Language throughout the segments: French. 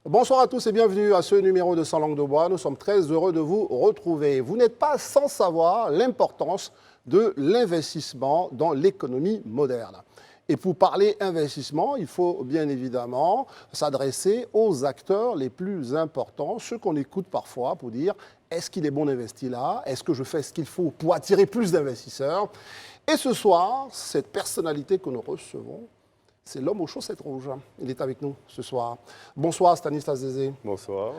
Bonsoir à tous et bienvenue à ce numéro de Sans langue de bois. Nous sommes très heureux de vous retrouver. Vous n'êtes pas sans savoir l'importance de l'investissement dans l'économie moderne. Et pour parler investissement, il faut bien évidemment s'adresser aux acteurs les plus importants, ceux qu'on écoute parfois pour dire est-ce qu'il est bon d'investir là? Est-ce que je fais ce qu'il faut pour attirer plus d'investisseurs? Et ce soir, cette personnalité que nous recevons, c'est l'homme aux chaussettes rouges. Il est avec nous ce soir. Bonsoir Stanislas Zézé. Bonsoir.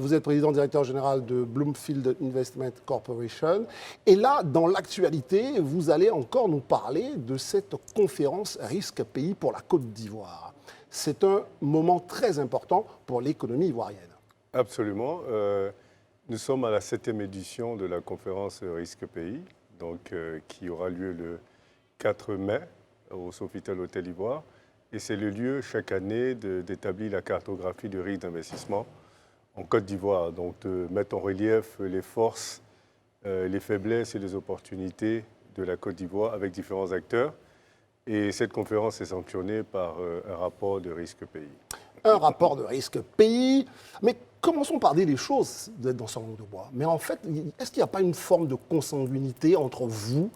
Vous êtes président directeur général de Bloomfield Investment Corporation. Et là, dans l'actualité, vous allez encore nous parler de cette conférence risque pays pour la Côte d'Ivoire. C'est un moment très important pour l'économie ivoirienne. Absolument. Nous sommes à la 7e édition de la conférence risque pays, qui aura lieu le 4 mai au Sofitel Hôtel Ivoire. Et c'est le lieu chaque année d'établir la cartographie du risque d'investissement en Côte d'Ivoire. Donc de mettre en relief les forces, les faiblesses et les opportunités de la Côte d'Ivoire avec différents acteurs. Et cette conférence est sanctionnée par un rapport de risque pays. Un rapport de risque pays. Mais commençons par dire les choses dans Sans langue de bois. Mais en fait, est-ce qu'il n'y a pas une forme de consanguinité entre vous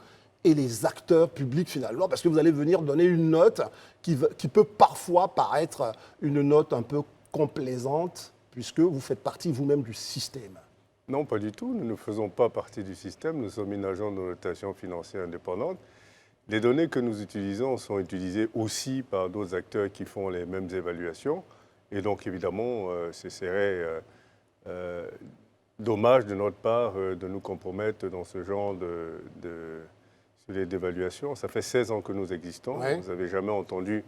et les acteurs publics finalement, parce que vous allez venir donner une note qui peut parfois paraître une note un peu complaisante, puisque vous faites partie vous-même du système. Non, pas du tout. Nous ne faisons pas partie du système. Nous sommes une agence de notation financière indépendante. Les données que nous utilisons sont utilisées aussi par d'autres acteurs qui font les mêmes évaluations. Et donc, évidemment, ce serait dommage de notre part de nous compromettre dans ce genre d'évaluation. Ça fait 16 ans que nous existons. Ouais. Vous n'avez jamais entendu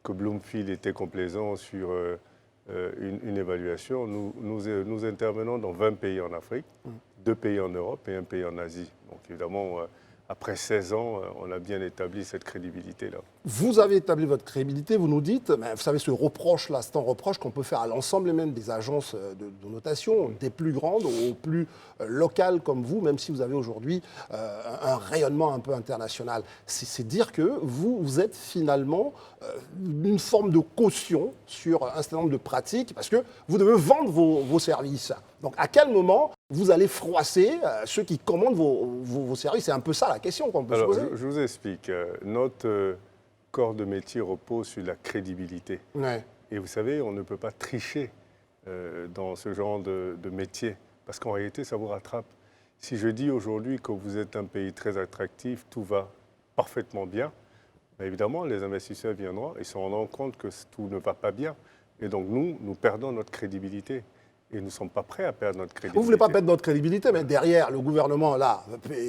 que Bloomfield était complaisant sur une évaluation. Nous intervenons dans 20 pays en Afrique, 2 pays en Europe et 1 pays en Asie. Donc évidemment, après 16 ans, on a bien établi cette crédibilité-là. Vous avez établi votre crédibilité, vous nous dites, mais vous savez, ce reproche-là, c'est un reproche qu'on peut faire à l'ensemble même des agences de notation, des plus grandes aux plus locales comme vous, même si vous avez aujourd'hui un rayonnement un peu international. C'est dire que vous êtes finalement une forme de caution sur un certain nombre de pratiques, parce que vous devez vendre vos services. Donc à quel moment vous allez froisser ceux qui commandent vos services? C'est un peu ça la question qu'on peut se poser. Je vous explique. Notre corps de métier repose sur la crédibilité. Ouais. Et vous savez, on ne peut pas tricher dans ce genre de métier, parce qu'en réalité, ça vous rattrape. Si je dis aujourd'hui que vous êtes un pays très attractif, tout va parfaitement bien, bien évidemment, les investisseurs viendront et se rendront compte que tout ne va pas bien. Et donc nous perdons notre crédibilité. Et nous ne sommes pas prêts à perdre notre crédibilité. Vous ne voulez pas perdre notre crédibilité, mais derrière, le gouvernement, là,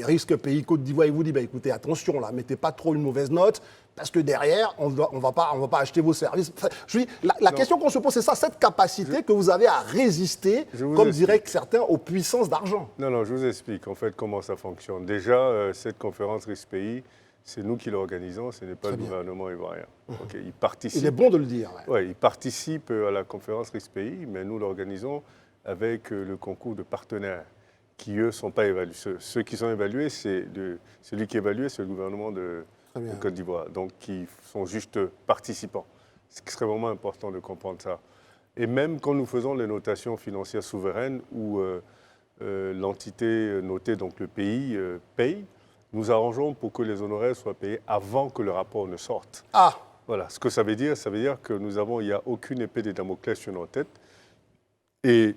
risque pays Côte d'Ivoire, il vous dit, bah, écoutez, attention, là, mettez pas trop une mauvaise note, parce que derrière, on ne va pas acheter vos services. Enfin, je dis, la question qu'on se pose, c'est ça, cette capacité que vous avez à résister, comme diraient certains, aux puissances d'argent. Non, je vous explique en fait comment ça fonctionne. Déjà, cette conférence risque pays, c'est nous qui l'organisons, ce n'est pas le gouvernement ivoirien. Okay, il participe. Il est bon de le dire. Ouais. Ouais, il participe à la conférence risque pays, mais nous l'organisons avec le concours de partenaires qui, eux, ne sont pas évalués. Ceux qui sont évalués, celui qui est évalué, c'est le gouvernement de Côte d'Ivoire, donc qui sont juste participants. C'est extrêmement important de comprendre ça. Et même quand nous faisons les notations financières souveraines où l'entité notée, donc le pays, paye, nous arrangeons pour que les honoraires soient payés avant que le rapport ne sorte. Ah! Voilà, ce que ça veut dire que il n'y a aucune épée de Damoclès sur nos têtes. Et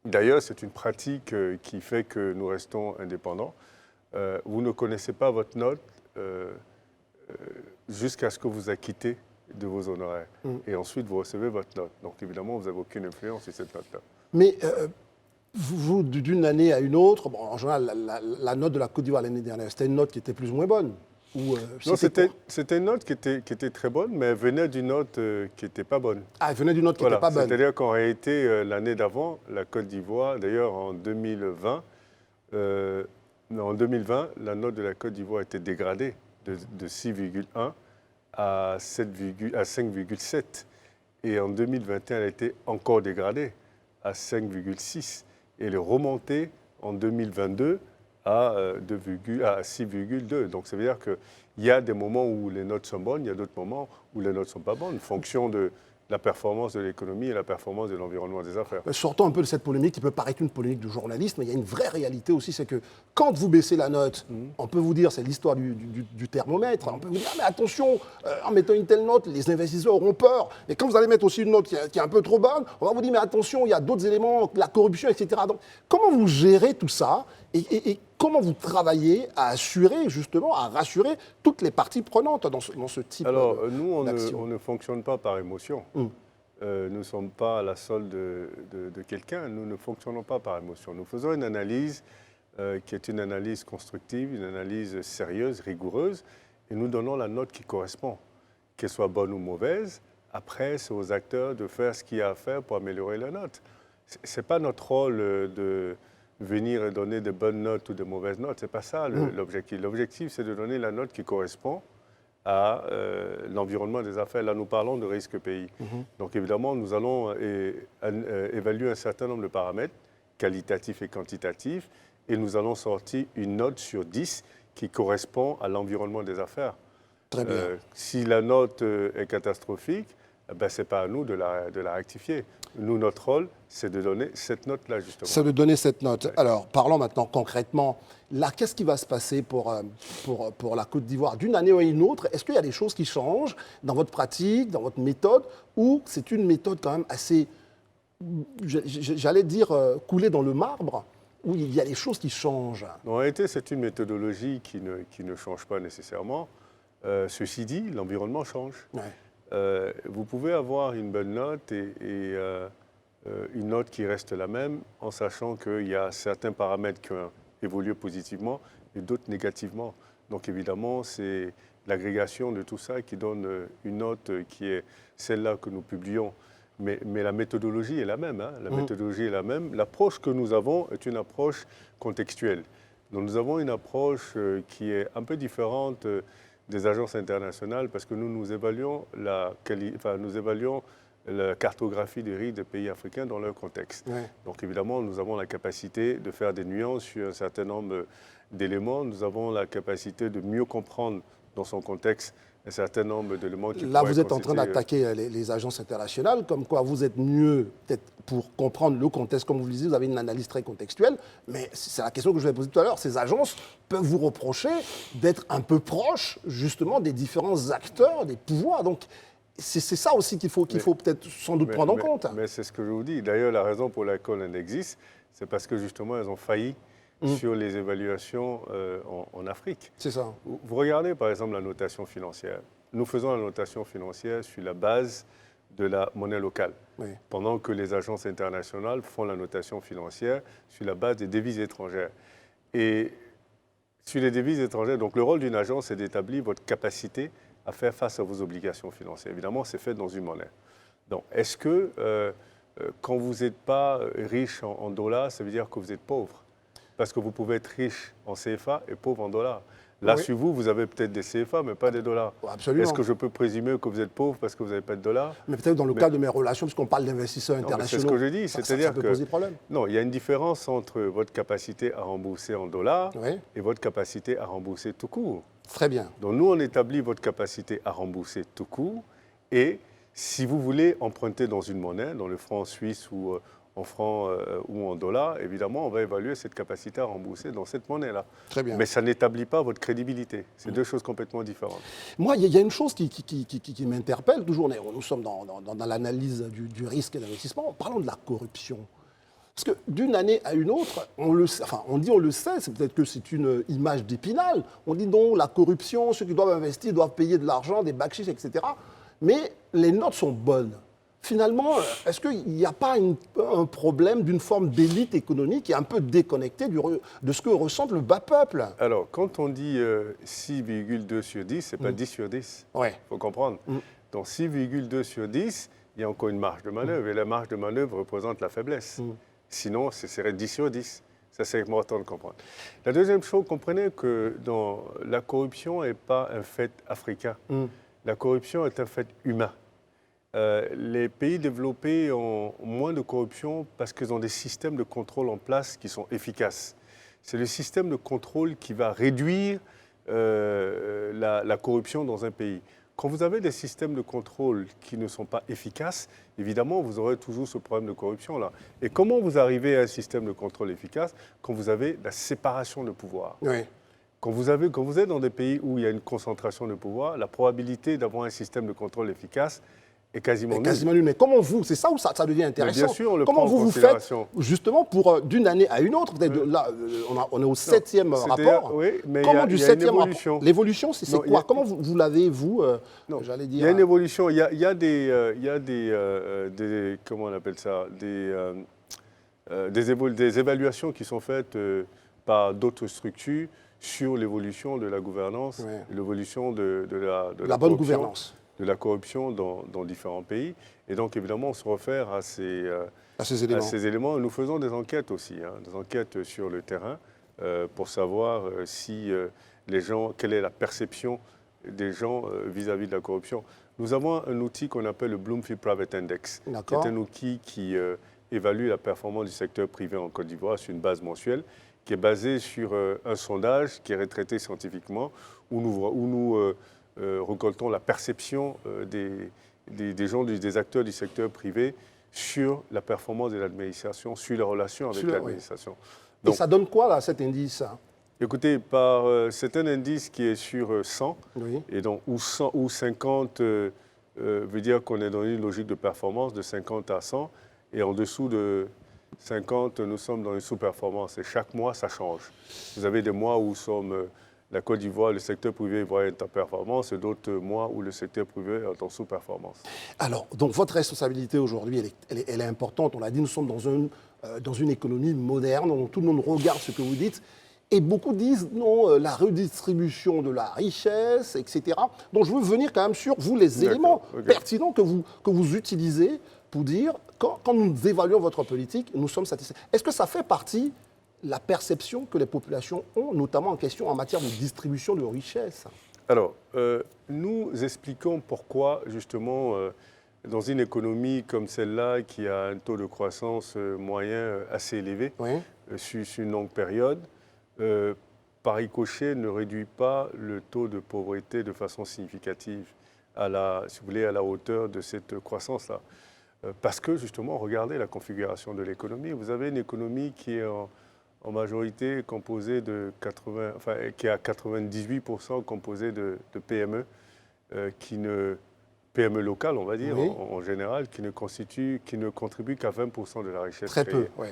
d'ailleurs, c'est une pratique qui fait que nous restons indépendants. Vous ne connaissez pas votre note jusqu'à ce que vous acquittez de vos honoraires. Et ensuite, vous recevez votre note. Donc évidemment, vous n'avez aucune influence sur cette note-là. Mais vous, d'une année à une autre, bon, en général, la note de la Côte d'Ivoire l'année dernière, c'était une note qui était plus ou moins bonne. Non, c'était une note qui était très bonne, mais elle venait d'une note qui n'était pas bonne. Ah, elle venait d'une note qui n'était pas bonne. C'est-à-dire qu'en réalité, l'année d'avant, la Côte d'Ivoire, d'ailleurs en 2020, la note de la Côte d'Ivoire était dégradée de 6,1 à 5,7. Et en 2021, elle a été encore dégradée à 5,6. Et elle est remontée en 2022 à 6,2. Donc ça veut dire qu'il y a des moments où les notes sont bonnes, il y a d'autres moments où les notes ne sont pas bonnes, en fonction de la performance de l'économie et la performance de l'environnement des affaires. Sortons un peu de cette polémique qui peut paraître une polémique de journaliste, mais il y a une vraie réalité aussi, c'est que quand vous baissez la note, on peut vous dire, c'est l'histoire du thermomètre, on peut vous dire, ah, mais attention, en mettant une telle note, les investisseurs auront peur. Et quand vous allez mettre aussi une note qui est un peu trop bonne, on va vous dire, mais attention, il y a d'autres éléments, la corruption, etc. Donc, comment vous gérez tout ça et comment vous travaillez à assurer, justement, à rassurer toutes les parties prenantes dans ce type Alors, nous, d'action? on ne fonctionne pas par émotion. Nous ne sommes pas à la solde de quelqu'un. Nous ne fonctionnons pas par émotion. Nous faisons une analyse qui est une analyse constructive, une analyse sérieuse, rigoureuse, et nous donnons la note qui correspond, qu'elle soit bonne ou mauvaise. Après, c'est aux acteurs de faire ce qu'il y a à faire pour améliorer la note. Ce n'est pas notre rôle de venir et donner de bonnes notes ou de mauvaises notes. Ce n'est pas ça l'objectif. L'objectif, c'est de donner la note qui correspond à l'environnement des affaires. Là, nous parlons de risque pays. Donc, évidemment, nous allons évaluer un certain nombre de paramètres, qualitatifs et quantitatifs, et nous allons sortir une note sur 10 qui correspond à l'environnement des affaires. Très bien. Si la note est catastrophique, ce n'est pas à nous de la rectifier. Nous, notre rôle, c'est de donner cette note-là, justement. C'est de donner cette note. Ouais. Alors, parlons maintenant concrètement. Là, qu'est-ce qui va se passer pour la Côte d'Ivoire d'une année à une autre? Est-ce qu'il y a des choses qui changent dans votre pratique, dans votre méthode, ou c'est une méthode quand même assez, j'allais dire, coulée dans le marbre, où il y a des choses qui changent? En réalité, c'est une méthodologie qui ne change pas nécessairement. Ceci dit, l'environnement change. Ouais. Vous pouvez avoir une bonne note et une note qui reste la même en sachant qu'il y a certains paramètres qui ont évolué positivement et d'autres négativement. Donc évidemment, c'est l'agrégation de tout ça qui donne une note qui est celle-là que nous publions. Mais la méthodologie est la même. Hein. La méthodologie est la même. L'approche que nous avons est une approche contextuelle. Donc nous avons une approche qui est un peu différente des agences internationales parce que nous évaluons la cartographie des risques des pays africains dans leur contexte. Ouais. Donc évidemment, nous avons la capacité de faire des nuances sur un certain nombre d'éléments. Nous avons la capacité de mieux comprendre dans son contexte un certain nombre d'éléments qui là, vous êtes en train d'attaquer les agences internationales, comme quoi vous êtes mieux, peut-être pour comprendre le contexte, comme vous le disiez, vous avez une analyse très contextuelle, mais c'est la question que je vous ai posée tout à l'heure. Ces agences peuvent vous reprocher d'être un peu proches, justement, des différents acteurs, des pouvoirs. Donc, c'est ça aussi qu'il faut peut-être sans doute prendre en compte. Mais c'est ce que je vous dis. D'ailleurs, la raison pour laquelle elles existent, c'est parce que justement, elles ont failli sur les évaluations en Afrique. C'est ça. Vous regardez par exemple la notation financière. Nous faisons la notation financière sur la base de la monnaie locale, pendant que les agences internationales font la notation financière sur la base des devises étrangères. Et sur les devises étrangères, donc le rôle d'une agence, c'est d'établir votre capacité à faire face à vos obligations financières. Évidemment, c'est fait dans une monnaie. Donc, est-ce que quand vous n'êtes pas riche en dollars, ça veut dire que vous êtes pauvre? Parce que vous pouvez être riche en CFA et pauvre en dollars. Là, sur vous avez peut-être des CFA, mais pas des dollars. Absolument. Est-ce que je peux présumer que vous êtes pauvre parce que vous n'avez pas de dollars? Mais peut-être dans le cas de mes relations, puisqu'on parle d'investisseurs internationaux. C'est ce que je dis, c'est-à-dire que... peut poser problème. Non, il y a une différence entre votre capacité à rembourser en dollars et votre capacité à rembourser tout court. Très bien. Donc nous, on établit votre capacité à rembourser tout court et si vous voulez emprunter dans une monnaie, dans le franc suisse ou en francs ou en dollars, évidemment, on va évaluer cette capacité à rembourser dans cette monnaie-là. Très bien. Mais ça n'établit pas votre crédibilité. C'est deux choses complètement différentes. Moi, il y a une chose qui m'interpelle toujours. Nous sommes dans l'analyse du risque d'investissement. Parlons de la corruption. Parce que d'une année à une autre, on le sait, c'est peut-être que c'est une image d'Épinal. On dit non, la corruption, ceux qui doivent investir doivent payer de l'argent, des bakshish, etc. Mais les notes sont bonnes. Finalement, est-ce qu'il n'y a pas un problème d'une forme d'élite économique qui est un peu déconnectée de ce que ressent le bas peuple? Alors, quand on dit 6,2 sur 10, ce n'est pas 10 sur 10. Il faut comprendre. Donc 6,2 sur 10, il y a encore une marge de manœuvre. Et la marge de manœuvre représente la faiblesse. Sinon, ce serait 10 sur 10. Ça, c'est important de comprendre. La deuxième chose, comprenez que la corruption n'est pas un fait africain. La corruption est un fait humain. Les pays développés ont moins de corruption parce qu'ils ont des systèmes de contrôle en place qui sont efficaces. C'est le système de contrôle qui va réduire la corruption dans un pays. Quand vous avez des systèmes de contrôle qui ne sont pas efficaces, évidemment, vous aurez toujours ce problème de corruption-là. Et comment vous arrivez à un système de contrôle efficace? Quand vous avez la séparation de pouvoir. Oui. Quand vous êtes dans des pays où il y a une concentration de pouvoir, la probabilité d'avoir un système de contrôle efficace est quasiment nulle. Mais comment vous, c'est ça où ça devient intéressant. Mais bien sûr, on le comment prend en vous faites considération. justement pour d'une année à une autre, là, on est au 7e rapport. Oui, mais comment il du y a une 7e rapport? évolution. L'évolution, c'est Non, quoi? Comment vous l'avez, vous, Non, j'allais il dire... y a une évolution. Il y a des comment on appelle ça, des évaluations qui sont faites par d'autres structures sur l'évolution de la gouvernance, l'évolution de la bonne gouvernance. De la corruption dans différents pays. Et donc, évidemment, on se réfère à ces éléments. Nous faisons des enquêtes aussi, des enquêtes sur le terrain pour savoir quelle est la perception des gens vis-à-vis de la corruption. Nous avons un outil qu'on appelle le Bloomfield Private Index, qui est un outil qui évalue la performance du secteur privé en Côte d'Ivoire sur une base mensuelle, qui est basé sur un sondage qui est retraité scientifiquement, où nous récoltons la perception des gens, des acteurs du secteur privé sur la performance de l'administration, sur les relations avec l'administration. Et ça donne quoi, là, cet indice? Écoutez, c'est un indice qui est sur 100, et donc, où 50 veut dire qu'on est dans une logique de performance de 50 à 100, et en dessous de 50, nous sommes dans une sous-performance, et chaque mois, ça change. Vous avez des mois où la Côte d'Ivoire, le secteur privé est en performance, et d'autres mois où le secteur privé est en sous-performance. Alors, donc votre responsabilité aujourd'hui, elle est importante. On l'a dit, nous sommes dans une économie moderne, donc tout le monde regarde ce que vous dites. Et beaucoup disent, non, la redistribution de la richesse, etc. Donc je veux venir quand même sur vous, les éléments pertinents que vous utilisez pour dire, quand nous évaluons votre politique, nous sommes satisfaits. Est-ce que ça fait partie la perception que les populations ont, notamment en matière de distribution de richesse? Alors, nous expliquons pourquoi, justement, dans une économie comme celle-là, qui a un taux de croissance moyen assez élevé sur une longue période, par ricochet ne réduit pas le taux de pauvreté de façon significative si vous voulez, à la hauteur de cette croissance-là. Parce que, justement, regardez la configuration de l'économie. Vous avez une économie qui est en majorité composée qui est à 98% composée de PME, PME locales, on va dire, en général, qui ne contribuent qu'à 20% de la richesse créée. Très peu, oui.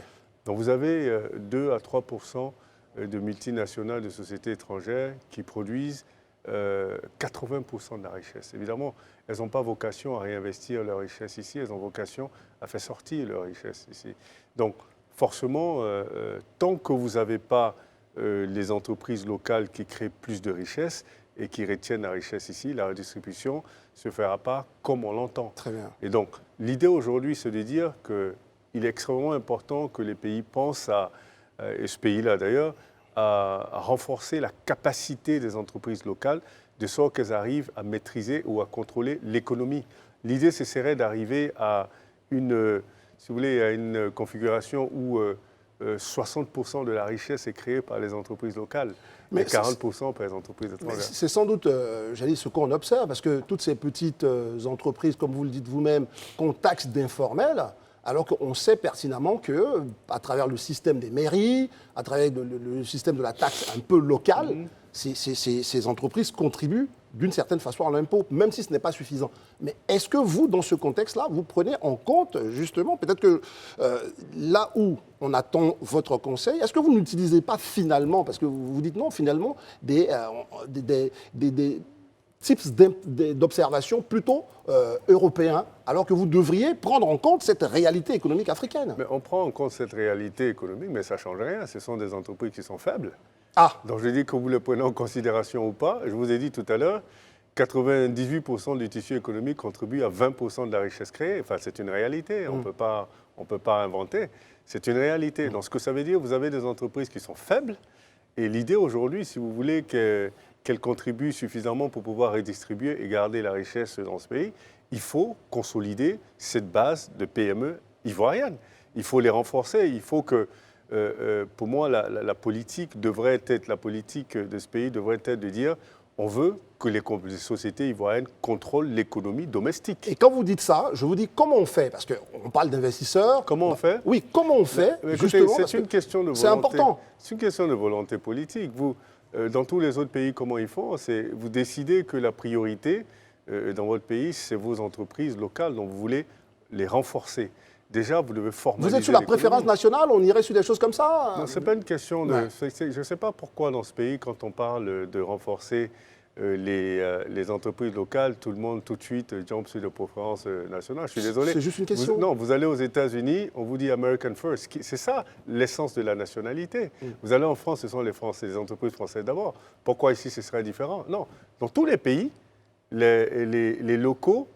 Donc vous avez 2 à 3% de multinationales, de sociétés étrangères qui produisent 80% de la richesse. Évidemment, elles n'ont pas vocation à réinvestir leur richesse ici, elles ont vocation à faire sortir leur richesse ici. Donc, forcément, tant que vous n'avez pas les entreprises locales qui créent plus de richesse et qui retiennent la richesse ici, la redistribution ne se fera pas comme on l'entend. Très bien. Et donc, l'idée aujourd'hui, c'est de dire qu'il est extrêmement important que les pays pensent et ce pays-là d'ailleurs, à renforcer la capacité des entreprises locales de sorte qu'elles arrivent à maîtriser ou à contrôler l'économie. L'idée, ce serait d'arriver à si vous voulez, à une configuration où 60% de la richesse est créée par les entreprises locales, mais 40% par les entreprises étrangères. C'est sans doute, j'allais dire, ce qu'on observe, parce que toutes ces petites entreprises, comme vous le dites vous-même, qu'on taxe d'informels, alors qu'on sait pertinemment qu'à travers le système des mairies, à travers le système de la taxe un peu locale, ces entreprises contribuent d'une certaine façon à l'impôt, même si ce n'est pas suffisant. Mais est-ce que vous, dans ce contexte-là, vous prenez en compte, justement, peut-être que là où on attend votre conseil, est-ce que vous n'utilisez pas finalement, parce que vous dites non, finalement, des types d'observation plutôt européens, alors que vous devriez prendre en compte cette réalité économique africaine? Mais on prend en compte cette réalité économique, mais ça ne change rien. Ce sont des entreprises qui sont faibles. Donc je dis que vous les prenez en considération ou pas. Je vous ai dit tout à l'heure, 98% du tissu économique contribue à 20% de la richesse créée. Enfin, c'est une réalité. On ne peut pas inventer. C'est une réalité. Donc ce que ça veut dire, vous avez des entreprises qui sont faibles. Et l'idée aujourd'hui, si vous voulez qu'elles contribuent suffisamment pour pouvoir redistribuer et garder la richesse dans ce pays, il faut consolider cette base de PME ivoiriennes. Il faut les renforcer. Il faut que, pour moi, la politique de ce pays devrait être de dire on veut que les sociétés ivoiriennes contrôlent l'économie domestique. Et quand vous dites ça, je vous dis comment on fait, parce qu'on parle d'investisseurs. Comment on fait? Oui, comment on fait, mais justement, écoutez, c'est une question de volonté. C'est important. C'est une question de volonté politique. Vous, dans tous les autres pays, comment ils font? Vous décidez que la priorité dans votre pays, c'est vos entreprises locales, dont vous voulez les renforcer. Déjà, vous devez formaliser. Vous êtes sur la préférence nationale, on irait sur des choses comme ça? Non, ce n'est pas une question de... Ouais. Je ne sais pas pourquoi dans ce pays, quand on parle de renforcer les entreprises locales, tout le monde tout de suite jump sur la préférence nationale. Je suis désolé. C'est juste une question. Non, vous allez aux États-Unis, on vous dit American First. C'est ça l'essence de la nationalité. Vous allez en France, ce sont les Français, les entreprises françaises d'abord. Pourquoi ici ce serait différent? Non. Dans tous les pays, les locaux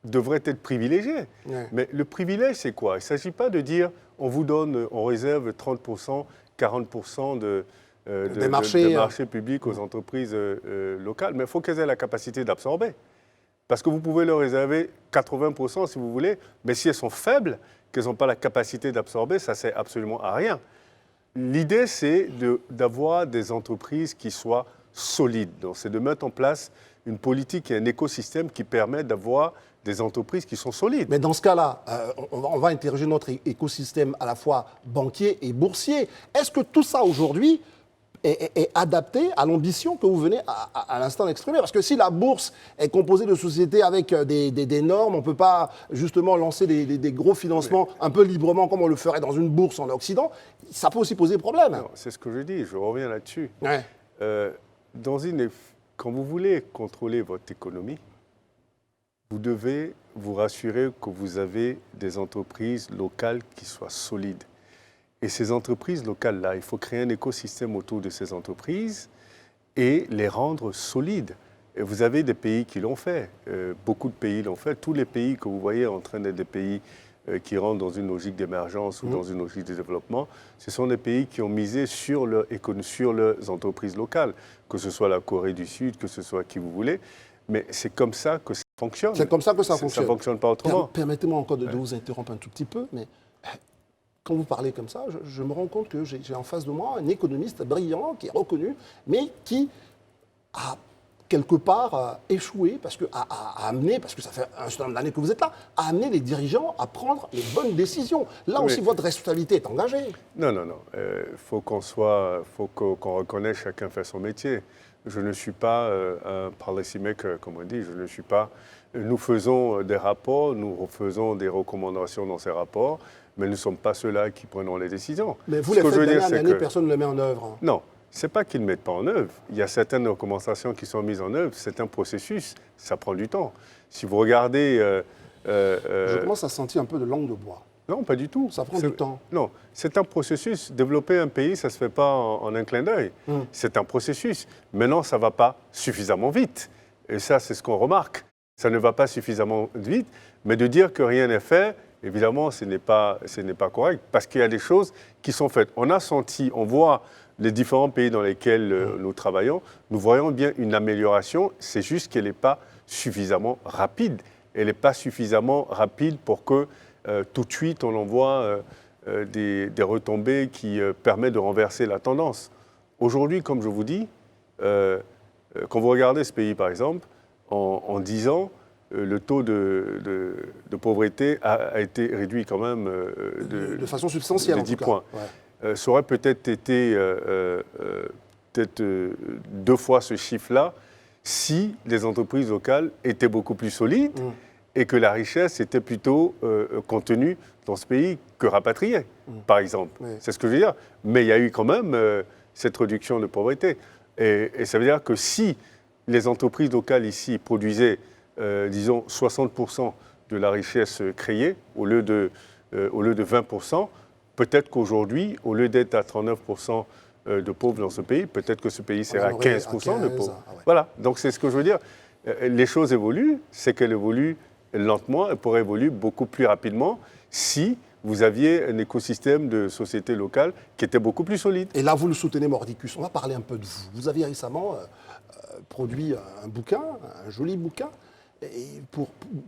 devraient être privilégiés. Ouais. Mais le privilège, c'est quoi? Il ne s'agit pas de dire on vous donne, on réserve 30%, 40% des marchés publics aux entreprises locales, mais il faut qu'elles aient la capacité d'absorber. Parce que vous pouvez leur réserver 80% si vous voulez, mais si elles sont faibles, qu'elles n'ont pas la capacité d'absorber, ça ne sert absolument à rien. L'idée, c'est d'avoir des entreprises qui soient solides. Donc, c'est de mettre en place une politique et un écosystème qui permet d'avoir des entreprises qui sont solides. Mais dans ce cas-là, on va interroger notre écosystème à la fois banquier et boursier. Est-ce que tout ça aujourd'hui est adapté à l'ambition que vous venez à l'instant d'exprimer? Parce que si la bourse est composée de sociétés avec des normes, on ne peut pas justement lancer des gros financements un peu librement comme on le ferait dans une bourse en Occident. Ça peut aussi poser problème. C'est ce que je dis, je reviens là-dessus. Ouais. Quand vous voulez contrôler votre économie, vous devez vous rassurer que vous avez des entreprises locales qui soient solides. Et ces entreprises locales-là, il faut créer un écosystème autour de ces entreprises et les rendre solides. Et vous avez des pays qui l'ont fait. Beaucoup de pays l'ont fait. Tous les pays que vous voyez en train d'être des pays qui rentrent dans une logique d'émergence ou dans une logique de développement, ce sont des pays qui ont misé sur leurs entreprises locales, que ce soit la Corée du Sud, que ce soit qui vous voulez. Mais c'est comme ça que ça fonctionne. C'est comme ça que ça fonctionne. Ça ne fonctionne pas autrement. Permettez-moi encore de vous interrompre un tout petit peu, mais quand vous parlez comme ça, je me rends compte que j'ai en face de moi un économiste brillant, qui est reconnu, mais qui a quelque part échoué, parce que a amené, parce que ça fait un certain nombre d'années que vous êtes là, a amené les dirigeants à prendre les bonnes décisions. Là aussi, votre responsabilité est engagée. Non. Faut qu'on reconnaisse chacun fait son métier. Je ne suis pas un policy maker, comme on dit. Je ne suis pas. Nous faisons des rapports, nous faisons des recommandations dans ces rapports, mais nous ne sommes pas ceux-là qui prenons les décisions. Mais vous les faites d'année en année, personne ne les met en œuvre. Non. Ce n'est pas qu'ils ne mettent pas en œuvre. Il y a certaines recommandations qui sont mises en œuvre. C'est un processus. Ça prend du temps. Si vous regardez... Je commence à sentir un peu de langue de bois. Non, pas du tout. Ça prend du temps. Non, c'est un processus. Développer un pays, ça ne se fait pas en un clin d'œil. C'est un processus. Maintenant, ça ne va pas suffisamment vite. Et ça, c'est ce qu'on remarque. Ça ne va pas suffisamment vite. Mais de dire que rien n'est fait, évidemment, ce n'est pas correct. Parce qu'il y a des choses qui sont faites. On a senti, on voit les différents pays dans lesquels nous travaillons, nous voyons bien une amélioration. C'est juste qu'elle n'est pas suffisamment rapide. Elle n'est pas suffisamment rapide pour que tout de suite on envoie des retombées qui permettent de renverser la tendance. Aujourd'hui, comme je vous dis, quand vous regardez ce pays par exemple, en 10 ans, le taux de pauvreté a été réduit quand même de façon substantielle, de 10 en tout points. Cas. Ouais. Ça aurait peut-être été peut-être 2 fois ce chiffre-là si les entreprises locales étaient beaucoup plus solides et que la richesse était plutôt contenue dans ce pays que rapatriée, par exemple. Oui. C'est ce que je veux dire. Mais il y a eu quand même cette réduction de pauvreté. Et ça veut dire que si les entreprises locales ici produisaient, disons, 60% de la richesse créée au lieu de 20%, peut-être qu'aujourd'hui, au lieu d'être à 39% de pauvres dans ce pays, peut-être que ce pays serait à 15% de pauvres. Ah ouais. Voilà, donc c'est ce que je veux dire. Les choses évoluent, c'est qu'elles évoluent lentement, elles pourraient évoluer beaucoup plus rapidement si vous aviez un écosystème de sociétés locales qui était beaucoup plus solide. Et là, vous le soutenez mordicus. On va parler un peu de vous. Vous aviez récemment produit un bouquin, un joli bouquin,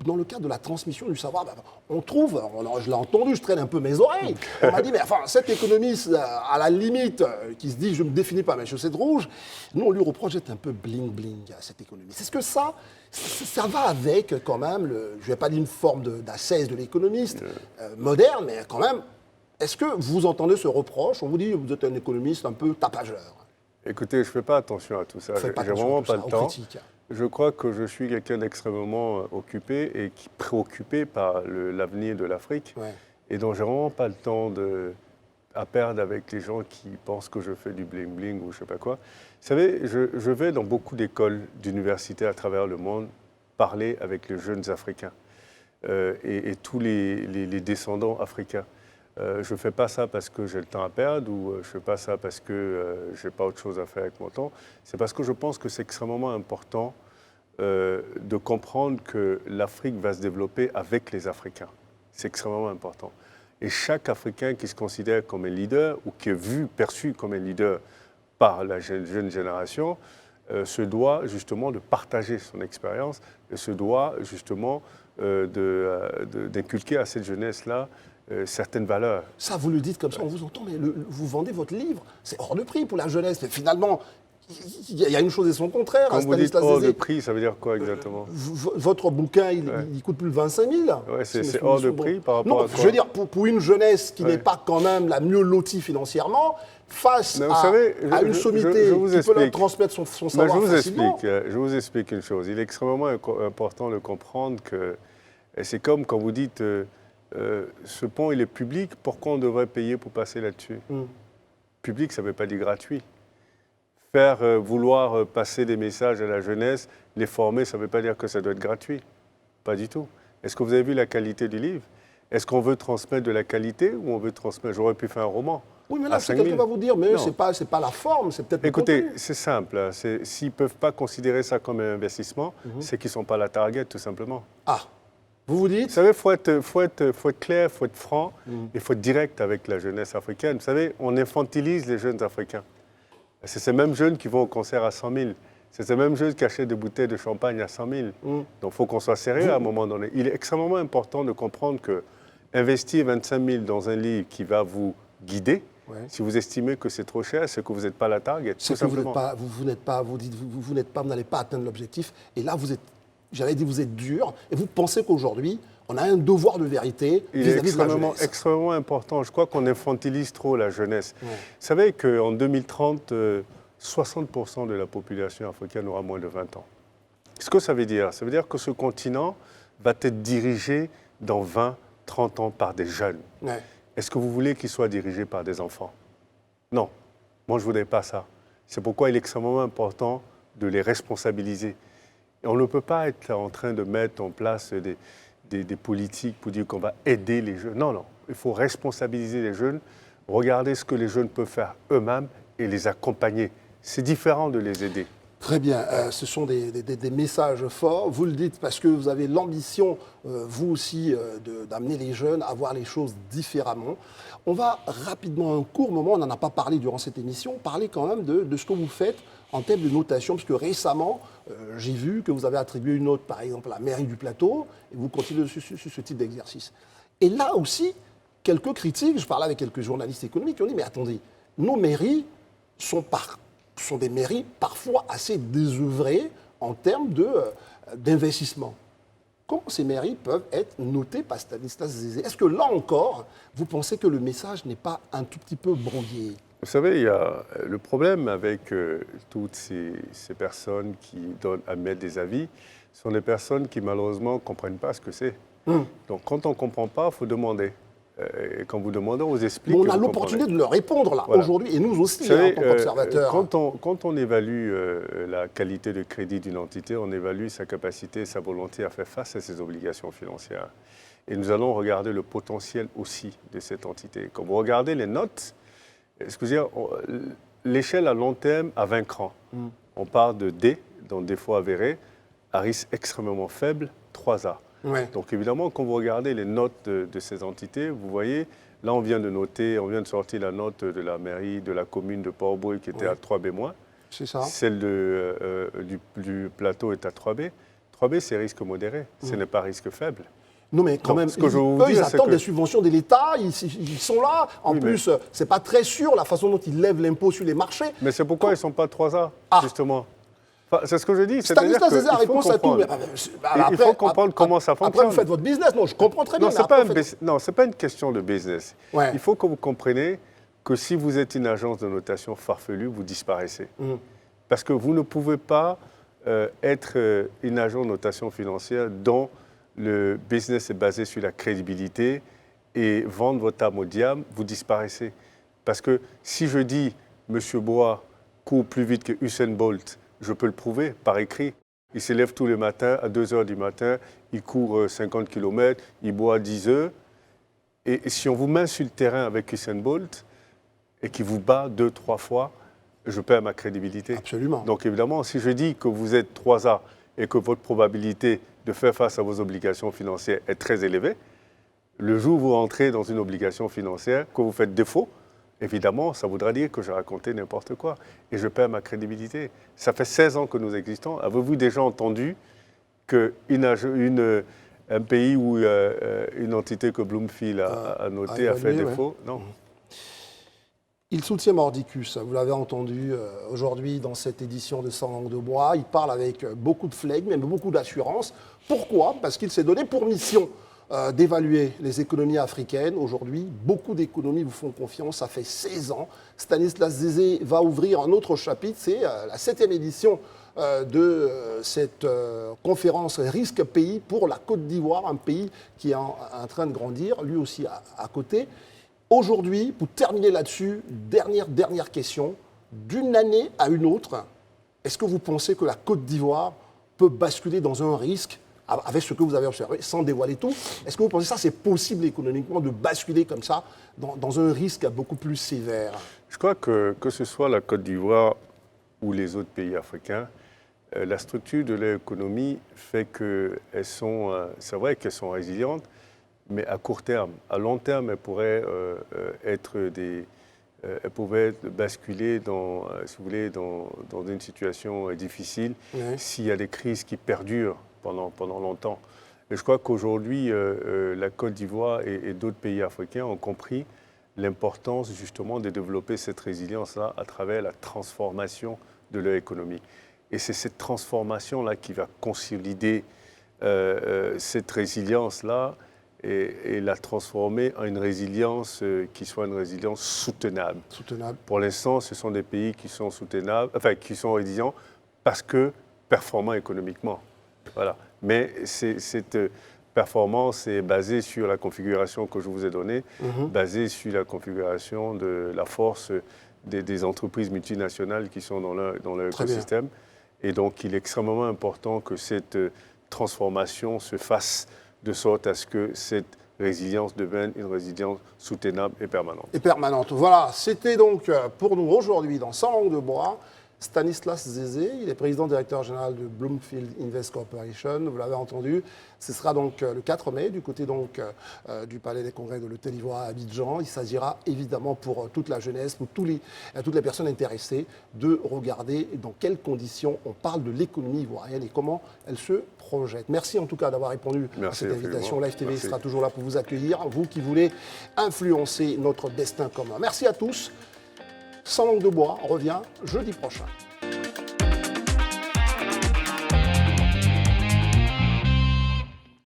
dans le cadre de la transmission du savoir, on trouve, je l'ai entendu, je traîne un peu mes oreilles, on m'a dit, mais enfin, cet économiste, à la limite, qui se dit, je ne me définis pas mes chaussettes rouges, nous, on lui reproche d'être un peu bling-bling à cet économiste. Est-ce que ça va avec, quand même, je ne vais pas dire une forme d'ascèse de l'économiste moderne, mais quand même, est-ce que vous entendez ce reproche? On vous dit, vous êtes un économiste un peu tapageur. Écoutez, je ne fais pas attention à tout ça. J'ai vraiment pas le temps. Je crois que je suis quelqu'un d'extrêmement occupé et préoccupé par l'avenir de l'Afrique. Ouais. Et donc, j'ai vraiment pas le temps à perdre avec les gens qui pensent que je fais du bling-bling ou je sais pas quoi. Vous savez, je vais dans beaucoup d'écoles, d'universités à travers le monde parler avec les jeunes Africains et tous les descendants africains. Je ne fais pas ça parce que j'ai le temps à perdre ou je ne fais pas ça parce que je n'ai pas autre chose à faire avec mon temps. C'est parce que je pense que c'est extrêmement important de comprendre que l'Afrique va se développer avec les Africains. C'est extrêmement important. Et chaque Africain qui se considère comme un leader ou qui est perçu comme un leader par la jeune génération se doit justement de partager son expérience et se doit justement d'inculquer à cette jeunesse-là certaines valeurs. Ça, vous le dites comme ça, on vous entend, mais vous vendez votre livre, c'est hors de prix pour la jeunesse. Mais finalement, il y a une chose et son contraire. Quand vous dites hors de prix, ça veut dire quoi exactement? Votre bouquin, il coûte plus de 25 000. Ouais, c'est hors de prix par rapport à quoi? Je veux dire, pour une jeunesse qui n'est pas quand même la mieux lotie financièrement, face à une sommité qui peut leur transmettre son savoir facilement. Je vous explique une chose. Il est extrêmement important de comprendre que c'est comme quand vous dites ce pont, il est public, pourquoi on devrait payer pour passer là-dessus? Public, ça ne veut pas dire gratuit. Vouloir passer des messages à la jeunesse, les former, ça ne veut pas dire que ça doit être gratuit. Pas du tout. Est-ce que vous avez vu la qualité du livre? Est-ce qu'on veut transmettre de la qualité ou on veut transmettre... J'aurais pu faire un roman. Oui, mais là, quelqu'un va vous dire, mais ce n'est pas la forme, c'est peut-être... Écoutez, c'est simple. S'ils ne peuvent pas considérer ça comme un investissement, c'est qu'ils ne sont pas la target, tout simplement. Ah, vous dites? Vous savez, il faut être clair, il faut être franc, il faut être direct avec la jeunesse africaine. Vous savez, on infantilise les jeunes Africains. C'est ces mêmes jeunes qui vont au concert à 100 000. C'est ces mêmes jeunes qui achètent des bouteilles de champagne à 100 000. Donc, il faut qu'on soit sérieux à un moment donné. Il est extrêmement important de comprendre que investir 25 000 dans un livre qui va vous guider, si vous estimez que c'est trop cher, c'est que vous n'êtes pas la target. C'est que vous n'allez pas atteindre l'objectif. Et là, vous êtes dur. Et vous pensez qu'aujourd'hui, on a un devoir de vérité vis-à-vis de la jeunesse. Extrêmement important. Je crois qu'on infantilise trop la jeunesse. Vous savez qu'en 2030, 60% de la population africaine aura moins de 20 ans. Ce que ça veut dire? Ça veut dire que ce continent va être dirigé dans 20, 30 ans par des jeunes. Est-ce que vous voulez qu'il soit dirigé par des enfants? Non. Moi, je ne voudrais pas ça. C'est pourquoi il est extrêmement important de les responsabiliser. Et on ne peut pas être en train de mettre en place des politiques pour dire qu'on va aider les jeunes. Non, non. Il faut responsabiliser les jeunes, regarder ce que les jeunes peuvent faire eux-mêmes et les accompagner. C'est différent de les aider. Très bien. Ce sont des messages forts. Vous le dites parce que vous avez l'ambition, vous aussi, d'amener les jeunes à voir les choses différemment. On va rapidement, un court moment, on n'en a pas parlé durant cette émission, parler quand même de ce que vous faites en termes de notation, parce que récemment, j'ai vu que vous avez attribué une note, par exemple, à la mairie du Plateau, et vous continuez sur ce type d'exercice. Et là aussi, quelques critiques, je parlais avec quelques journalistes économiques qui ont dit, mais attendez, nos mairies sont des mairies parfois assez désœuvrées en termes d'investissement. Comment ces mairies peuvent être notées par Stanislas Zézé? Est-ce que là encore, vous pensez que le message n'est pas un tout petit peu brouillé? Vous savez, il y a le problème avec toutes ces personnes qui donnent à mettre des avis, sont des personnes qui malheureusement ne comprennent pas ce que c'est. Donc quand on ne comprend pas, il faut demander. Et quand vous demandez, on vous explique. On a l'opportunité de leur répondre là, aujourd'hui, et nous aussi, en tant qu'observateurs. Quand on évalue la qualité de crédit d'une entité, on évalue sa capacité, sa volonté à faire face à ses obligations financières. Et nous allons regarder le potentiel aussi de cette entité. Quand vous regardez les notes, l'échelle à long terme a 20 crans. On part de D, donc défaut avéré, à risque extrêmement faible, 3A. Donc évidemment, quand vous regardez les notes de ces entités, vous voyez, là on vient de sortir la note de la mairie de la commune de Port-Bouët qui était à 3B-. C'est ça. Celle du plateau est à 3B. Premier, c'est risque modéré, ce n'est pas risque faible. Non, mais quand Donc, même, ce que je veux vous eux, dire, ils c'est attendent que- des subventions de l'État, ils sont là. En Oui, plus, c'est pas très sûr la façon dont ils lèvent l'impôt sur les marchés. Mais c'est pourquoi ils ne sont pas 3A, Ah. justement. Enfin, c'est ce que je dis. Stanislas c'est-à-dire Zézé a qu'il faut réponse à tout. comprendre. Mais Il faut comprendre comment ça Après, fonctionne. vous faites votre business. Non, je comprends très bien. Non, mais ce après, n'est vous faites- pas une question de business. Ouais. Il faut que vous compreniez que si vous êtes une agence de notation farfelue, vous disparaissez. Parce que vous ne pouvez pas être une agence de notation financière dont le business est basé sur la crédibilité et vendre votre âme au diable, vous disparaissez. Parce que si je dis M. Bois court plus vite que Usain Bolt, je peux le prouver par écrit. Il se lève tous les matins à 2 h du matin, il court 50 km, il boit 10 œufs. Et si on vous met sur le terrain avec Usain Bolt et qu'il vous bat 2-3 fois, je perds ma crédibilité. Absolument. Donc évidemment, si je dis que vous êtes 3A et que votre probabilité de faire face à vos obligations financières est très élevée, le jour où vous rentrez dans une obligation financière, que vous faites défaut, évidemment, ça voudra dire que j'ai raconté n'importe quoi et je perds ma crédibilité. Ça fait 16 ans que nous existons. Avez-vous déjà entendu qu'un pays ou une entité que Bloomfield a notée a fait évalué, défaut? Non. Il soutient Mordicus, vous l'avez entendu aujourd'hui dans cette édition de Sans langue de bois. Il parle avec beaucoup de flegme, même beaucoup d'assurance. Pourquoi? Parce qu'il s'est donné pour mission d'évaluer les économies africaines. Aujourd'hui, beaucoup d'économies vous font confiance. Ça fait 16 ans. Stanislas Zézé va ouvrir un autre chapitre. C'est la 7e édition de cette conférence Risque Pays pour la Côte d'Ivoire, un pays qui est en train de grandir, lui aussi à côté. Aujourd'hui, pour terminer là-dessus, dernière question. D'une année à une autre, est-ce que vous pensez que la Côte d'Ivoire peut basculer dans un risque, avec ce que vous avez observé, sans dévoiler tout? Est-ce que vous pensez que ça, c'est possible économiquement de basculer comme ça dans un risque beaucoup plus sévère? Je crois que ce soit la Côte d'Ivoire ou les autres pays africains, la structure de l'économie fait qu'elles sont, c'est vrai qu'elles sont résilientes, mais à court terme. À long terme, elles pourraient basculer si vous voulez, dans une situation difficile s'il y a des crises qui perdurent pendant longtemps. Et je crois qu'aujourd'hui, la Côte d'Ivoire et d'autres pays africains ont compris l'importance justement de développer cette résilience-là à travers la transformation de leur économie. Et c'est cette transformation-là qui va consolider cette résilience-là et la transformer en une résilience qui soit une résilience soutenable. Pour l'instant, ce sont des pays qui sont soutenables, enfin qui sont résilients parce que performants économiquement. Voilà. Mais cette performance est basée sur la configuration que je vous ai donnée, basée sur la configuration de la force des entreprises multinationales qui sont dans leur écosystème. Et donc, il est extrêmement important que cette transformation se fasse de sorte à ce que cette résilience devienne une résilience soutenable et permanente. Et permanente. Voilà, c'était donc pour nous aujourd'hui dans Sans langue de bois, Stanislas Zézé, il est président directeur général de Bloomfield Invest Corporation, vous l'avez entendu. Ce sera donc le 4 mai du côté donc du Palais des Congrès de l'Hôtel Ivoire à Abidjan. Il s'agira évidemment pour toute la jeunesse, pour toutes les personnes intéressées, de regarder dans quelles conditions on parle de l'économie ivoirienne et comment elle se projette. Merci en tout cas d'avoir répondu à cette invitation. Live TV sera toujours là pour vous accueillir, vous qui voulez influencer notre destin commun. Merci à tous. Sans langue de bois revient jeudi prochain.